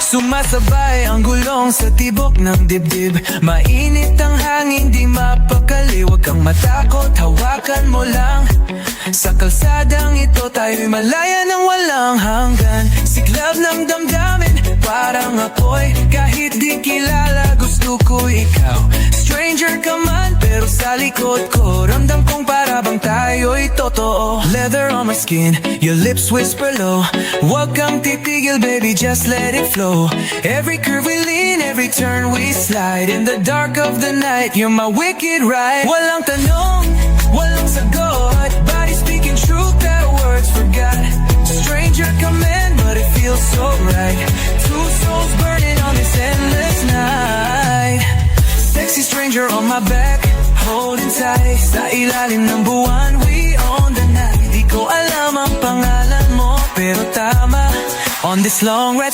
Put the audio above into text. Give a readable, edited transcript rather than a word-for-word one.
Sumasabay ang gulong sa tibok ng dibdib. Mainit ang hangin, di mapakali. Huwag kang matakot, hawakan mo lang. Sa kalsadang ito tayo'y malaya ng walang hanggan. Siklab ng damdamin, parang apoy. Kahit di kilala, gusto ko ikaw. Stranger ka man, pero sa likod ko ramdam kong para bang tayo'y totoo. Leather on my skin, your lips whisper low. Huwag kang titigil baby, just let it flow. Every curve we lean, every turn we slide. In the dark of the night, you're my wicked ride. Walang tanong, walang sagot. Body speaking truth that words forgot. Stranger come in, but it feels so right. Two souls burning on this endless night. Sexy stranger on my back, holding tight. Sa ilalim ng buwan, we own the night. Di ko alam ang pangalan mo, pero tama. On this long ride,